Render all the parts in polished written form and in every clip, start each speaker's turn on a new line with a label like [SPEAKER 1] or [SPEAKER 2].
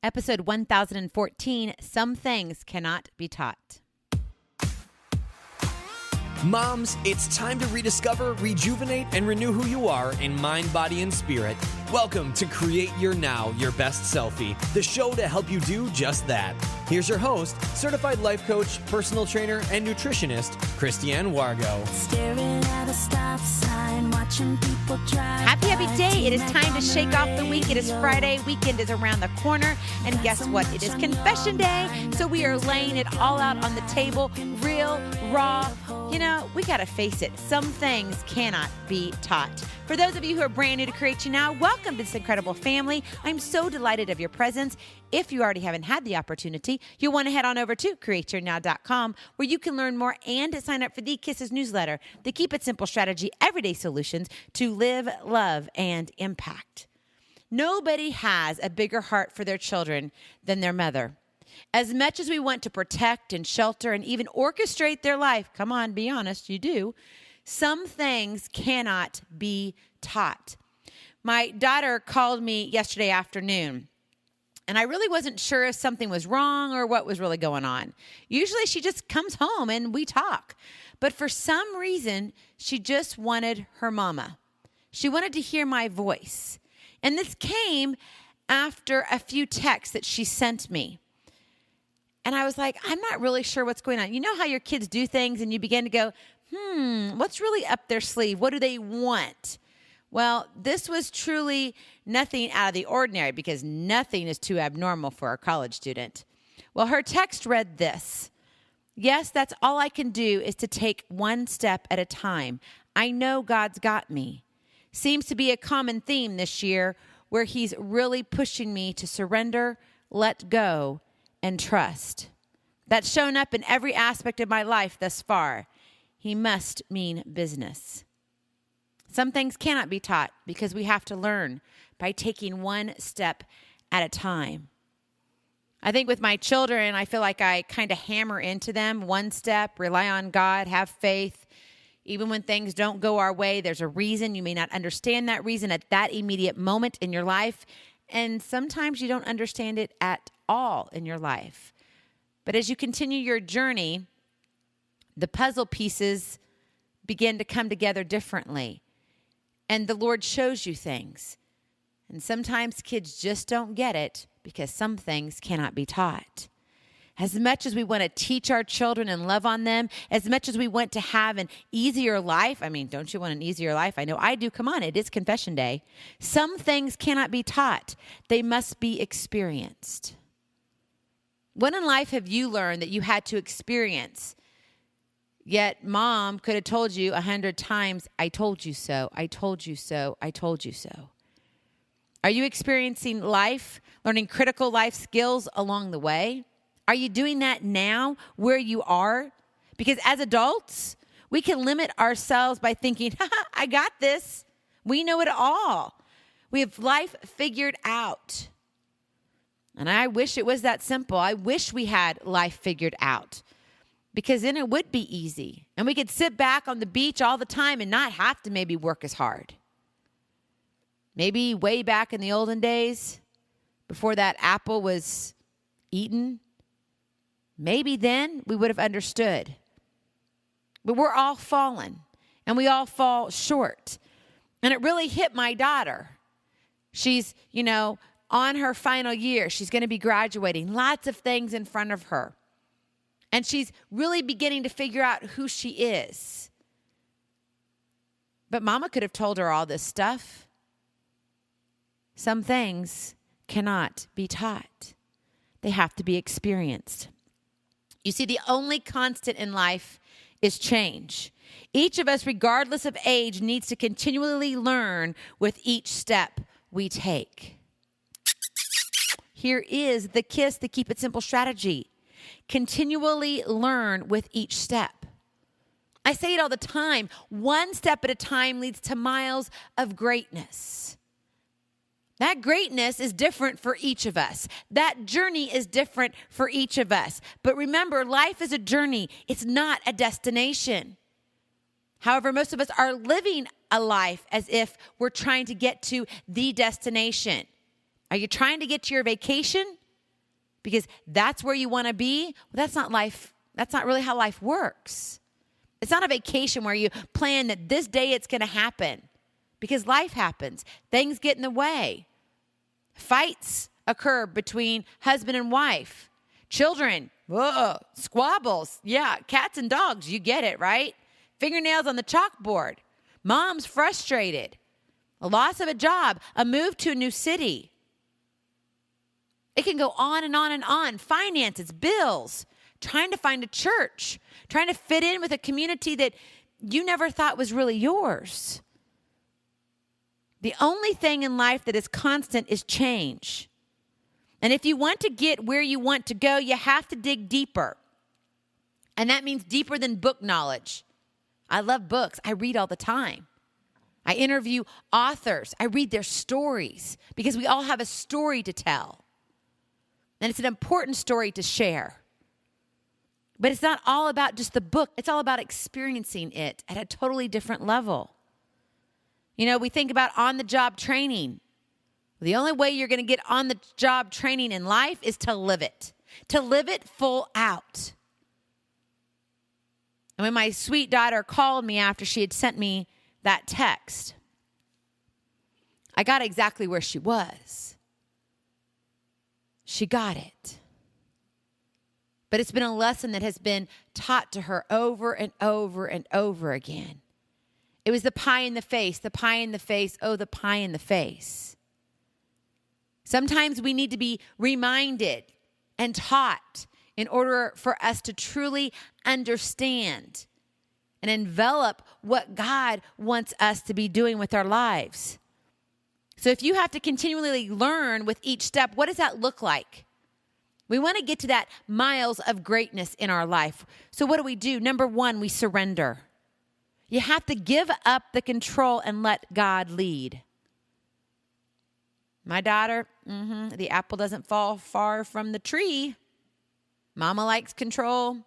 [SPEAKER 1] Episode 1014, Some Things Cannot Be Taught.
[SPEAKER 2] Moms, it's time to rediscover, rejuvenate, and renew who you are in mind, body, and spirit. Welcome to Create Your Now, Your Best Selfie, the show to help you do just that. Here's your host, certified life coach, personal trainer, and nutritionist, Christiane Wargo.
[SPEAKER 3] Staring at a stop sign, watching people drive.
[SPEAKER 1] Happy day. It is time to shake off the week. It is Friday. Weekend is around the corner. And guess what? It is confession day. So we are laying it all out on the table, real, raw. You know, we got to face it. Some things cannot be taught. For those of you who are brand new to Create You Now, welcome to this incredible family. I'm so delighted of your presence. If you already haven't had the opportunity, you'll want to head on over to createyournow.com where you can learn more and sign up for the Kisses newsletter, the Keep It Simple strategy, everyday solutions to live, love, and impact. Nobody has a bigger heart for their children than their mother. As much as we want to protect and shelter and even orchestrate their life, come on, be honest, you do, some things cannot be taught. My daughter called me yesterday afternoon, and I really wasn't sure if something was wrong or what was really going on. Usually she just comes home and we talk. But for some reason, she just wanted her mama. She wanted to hear my voice. And this came after a few texts that she sent me. And I was like, I'm not really sure what's going on. You know how your kids do things and you begin to go, what's really up their sleeve? What do they want? Well, this was truly nothing out of the ordinary because nothing is too abnormal for a college student. Well, her text read this. Yes, that's all I can do is to take one step at a time. I know God's got me. Seems to be a common theme this year where he's really pushing me to surrender, let go, and trust. That's shown up in every aspect of my life thus far. He must mean business. Some things cannot be taught because we have to learn by taking one step at a time. I think with my children, I feel like I kind of hammer into them one step, rely on God, have faith. Even when things don't go our way, there's a reason. You may not understand that reason at that immediate moment in your life. And sometimes you don't understand it at all in your life. But as you continue your journey, the puzzle pieces begin to come together differently. And the Lord shows you things. And sometimes kids just don't get it because some things cannot be taught. As much as we want to teach our children and love on them, as much as we want to have an easier life, I mean, don't you want an easier life? I know I do. Come on, it is confession day. Some things cannot be taught. They must be experienced. When in life have you learned that you had to experience? Yet mom could have told you 100 times, I told you so, I told you so, I told you so. Are you experiencing life, learning critical life skills along the way? Are you doing that now where you are? Because as adults, we can limit ourselves by thinking, I got this. We know it all. We have life figured out. And I wish it was that simple. I wish we had life figured out because then it would be easy. And we could sit back on the beach all the time and not have to maybe work as hard. Maybe way back in the olden days, before that apple was eaten, maybe then we would have understood. But we're all fallen and we all fall short. And it really hit my daughter. She's, on her final year. She's going to be graduating. Lots of things in front of her. And she's really beginning to figure out who she is. But mama could have told her all this stuff. Some things cannot be taught. They have to be experienced. You see, the only constant in life is change. Each of us, regardless of age, needs to continually learn with each step we take. Here is the KISS, the Keep It Simple strategy. Continually learn with each step. I say it all the time. One step at a time leads to miles of greatness. That greatness is different for each of us. That journey is different for each of us. But remember, life is a journey. It's not a destination. However, most of us are living a life as if we're trying to get to the destination. Are you trying to get to your vacation because that's where you want to be. Well, that's not life. That's not really how life works. It's not a vacation where you plan that this day it's going to happen, because life happens. Things get in the way. Fights occur between husband and wife. Children, squabbles. Yeah, cats and dogs, you get it, right? Fingernails on the chalkboard. Mom's frustrated. A loss of a job, a move to a new city. It can go on and on and on. Finances, bills, trying to find a church, trying to fit in with a community that you never thought was really yours. The only thing in life that is constant is change. And if you want to get where you want to go, you have to dig deeper. And that means deeper than book knowledge. I love books. I read all the time. I interview authors. I read their stories because we all have a story to tell. And it's an important story to share. But it's not all about just the book. It's all about experiencing it at a totally different level. You know, we think about on-the-job training. The only way you're going to get on-the-job training in life is to live it full out. And when my sweet daughter called me after she had sent me that text, I got exactly where she was. She got it. But it's been a lesson that has been taught to her over and over and over again. It was the pie in the face, the pie in the face, oh, the pie in the face. Sometimes we need to be reminded and taught in order for us to truly understand and envelop what God wants us to be doing with our lives. So if you have to continually learn with each step, what does that look like? We want to get to that miles of greatness in our life. So what do? Number one, we surrender. You have to give up the control and let God lead. My daughter, the apple doesn't fall far from the tree. Mama likes control.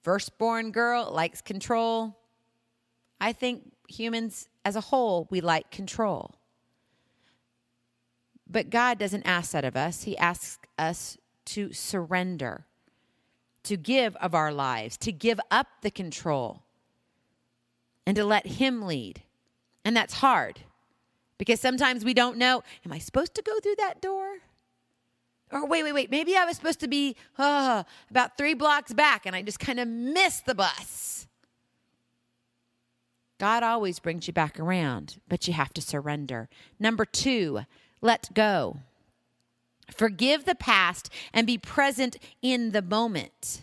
[SPEAKER 1] Firstborn girl likes control. I think humans as a whole, we like control. But God doesn't ask that of us. He asks us to surrender, to give of our lives, to give up the control, and to let Him lead. And that's hard because sometimes we don't know, am I supposed to go through that door? Or wait, maybe I was supposed to be about 3 blocks back and I just kind of missed the bus. God always brings you back around, but you have to surrender. Number 2, let go. Forgive the past and be present in the moment.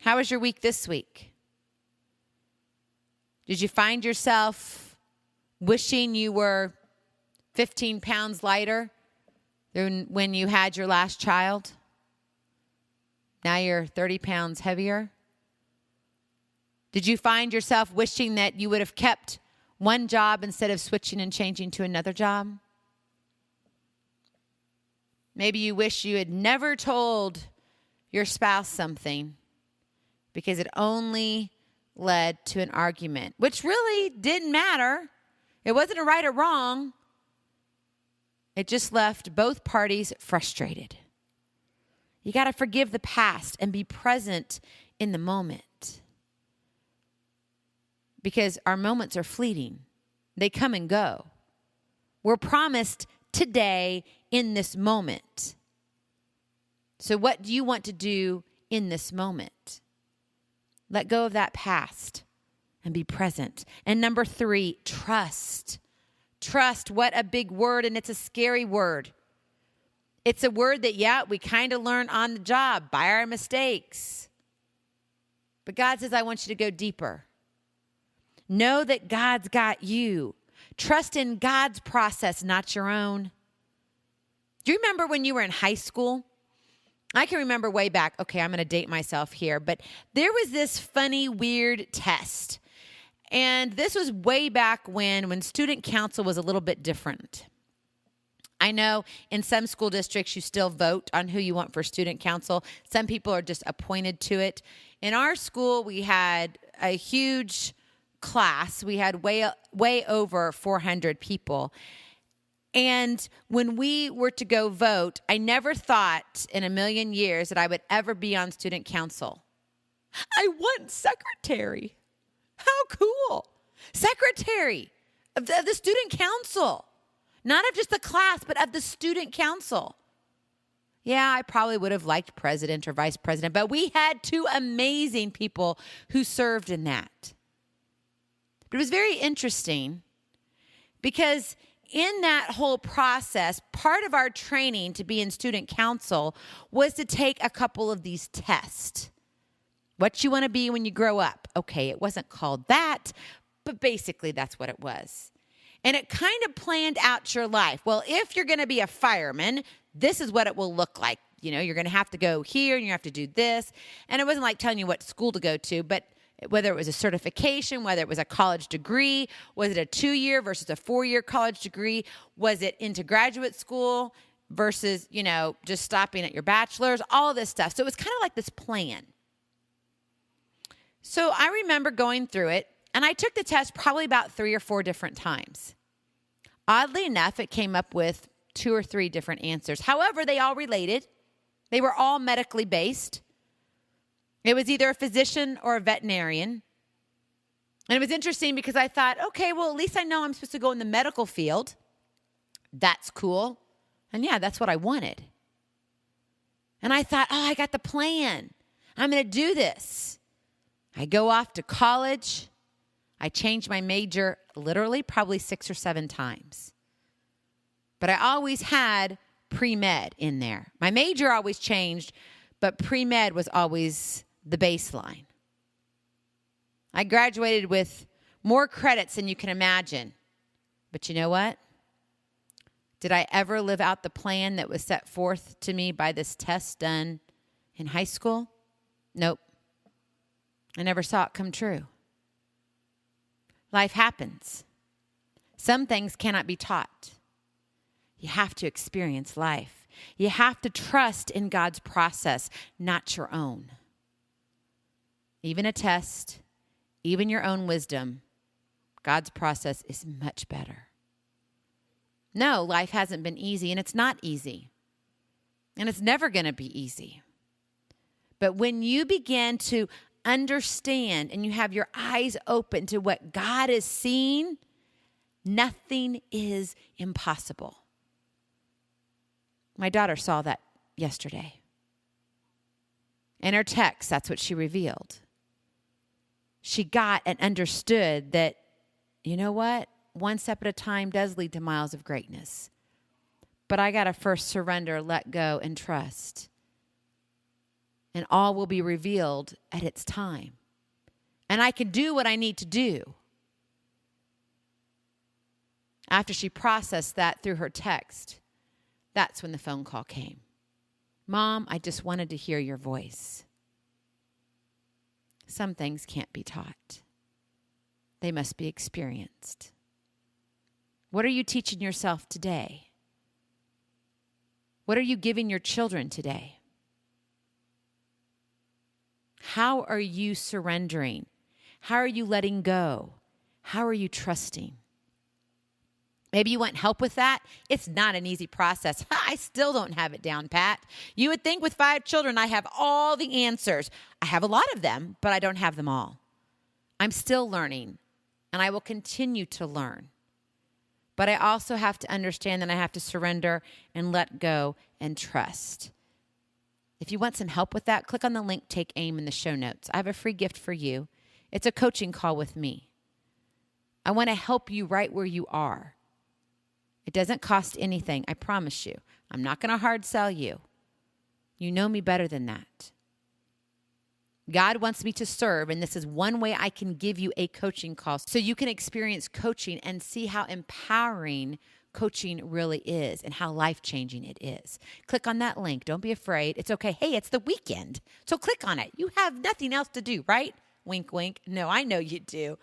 [SPEAKER 1] How was your week this week? Did you find yourself wishing you were 15 pounds lighter than when you had your last child? Now you're 30 pounds heavier? Did you find yourself wishing that you would have kept one job instead of switching and changing to another job? Maybe you wish you had never told your spouse something because it only led to an argument, which really didn't matter. It wasn't a right or wrong. It just left both parties frustrated. You got to forgive the past and be present in the moment. Because our moments are fleeting. They come and go. We're promised today in this moment. So what do you want to do in this moment? Let go of that past and be present. And number 3, trust. Trust, what a big word, and it's a scary word. It's a word that, we kind of learn on the job by our mistakes. But God says, I want you to go deeper. Know that God's got you. Trust in God's process, not your own. Do you remember when you were in high school? I can remember way back, okay, I'm going to date myself here, but there was this funny, weird test. And this was way back when student council was a little bit different. I know in some school districts you still vote on who you want for student council. Some people are just appointed to it. In our school, we had a huge class. We had way over 400 people. And when we were to go vote, I never thought in a million years that I would ever be on student council. I want secretary. How cool. Secretary of the student council. Not of just the class, but of the student council. Yeah, I probably would have liked president or vice president, but we had two amazing people who served in that. But it was very interesting because in that whole process, part of our training to be in student council was to take a couple of these tests. What you want to be when you grow up. Okay, it wasn't called that, but basically that's what it was. And it kind of planned out your life. Well, if you're going to be a fireman, this is what it will look like. You know, you're going to have to go here and you have to do this. And it wasn't like telling you what school to go to, but whether it was a certification, whether it was a college degree, was it a 2-year versus a 4-year college degree? Was it into graduate school versus, you know, just stopping at your bachelor's? All of this stuff. So it was kind of like this plan. So I remember going through it, and I took the test probably about 3 or 4 different times. Oddly enough, it came up with 2 or 3 different answers. However, they all related. They were all medically based. It was either a physician or a veterinarian. And it was interesting because I thought, okay, well, at least I know I'm supposed to go in the medical field. That's cool. And yeah, that's what I wanted. And I thought, oh, I got the plan. I'm going to do this. I go off to college. I changed my major literally probably 6 or 7 times. But I always had pre-med in there. My major always changed, but pre-med was always the baseline. I graduated with more credits than you can imagine. But you know what? Did I ever live out the plan that was set forth to me by this test done in high school? Nope. I never saw it come true. Life happens. Some things cannot be taught. You have to experience life. You have to trust in God's process, not your own. Even a test, even your own wisdom, God's process is much better. No, life hasn't been easy, and it's not easy. And it's never going to be easy. But when you begin to understand and you have your eyes open to what God is seeing, nothing is impossible. My daughter saw that yesterday. In her text, that's what she revealed. She got and understood that, you know what? One step at a time does lead to miles of greatness. But I got to first surrender, let go, and trust. And all will be revealed at its time. And I can do what I need to do. After she processed that through her text, that's when the phone call came. Mom, I just wanted to hear your voice. Some things can't be taught. They must be experienced. What are you teaching yourself today? What are you giving your children today? How are you surrendering? How are you letting go? How are you trusting? Maybe you want help with that. It's not an easy process. I still don't have it down, Pat. You would think with 5 children, I have all the answers. I have a lot of them, but I don't have them all. I'm still learning, and I will continue to learn. But I also have to understand that I have to surrender and let go and trust. If you want some help with that, click on the link, Take Aim, in the show notes. I have a free gift for you. It's a coaching call with me. I want to help you right where you are. It doesn't cost anything, I promise you. I'm not going to hard sell you. You know me better than that. God wants me to serve, and this is one way I can give you a coaching call so you can experience coaching and see how empowering coaching really is and how life-changing it is. Click on that link. Don't be afraid. It's okay. Hey, it's the weekend, so click on it. You have nothing else to do, right? Wink, wink. No, I know you do.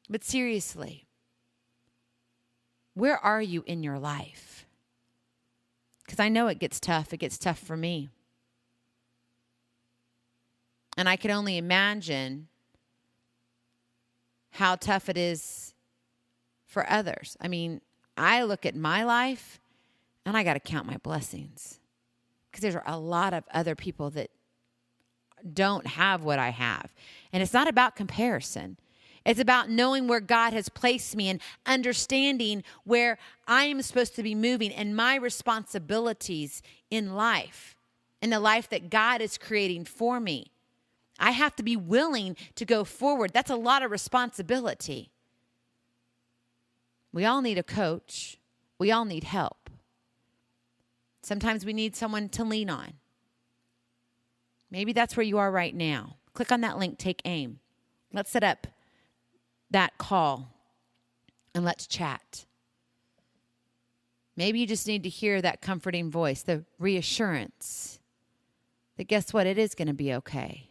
[SPEAKER 1] But seriously, where are you in your life? Because I know it gets tough. It gets tough for me. And I can only imagine how tough it is for others. I mean, I look at my life and I got to count my blessings, because there's a lot of other people that don't have what I have. And it's not about comparison. It's about knowing where God has placed me and understanding where I am supposed to be moving and my responsibilities in life, in the life that God is creating for me. I have to be willing to go forward. That's a lot of responsibility. We all need a coach. We all need help. Sometimes we need someone to lean on. Maybe that's where you are right now. Click on that link, take aim. Let's set up that call and let's chat. Maybe you just need to hear that comforting voice, the reassurance that guess what? It is going to be okay.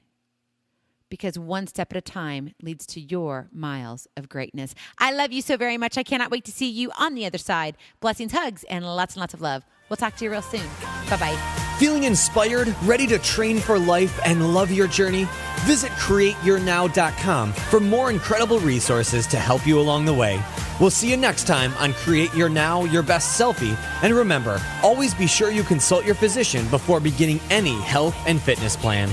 [SPEAKER 1] Because one step at a time leads to your miles of greatness. I love you so very much. I cannot wait to see you on the other side. Blessings, hugs, and lots of love. We'll talk to you real soon. Bye-bye.
[SPEAKER 2] Feeling inspired, ready to train for life and love your journey? Visit createyournow.com for more incredible resources to help you along the way. We'll see you next time on Create Your Now, Your Best Selfie. And remember, always be sure you consult your physician before beginning any health and fitness plan.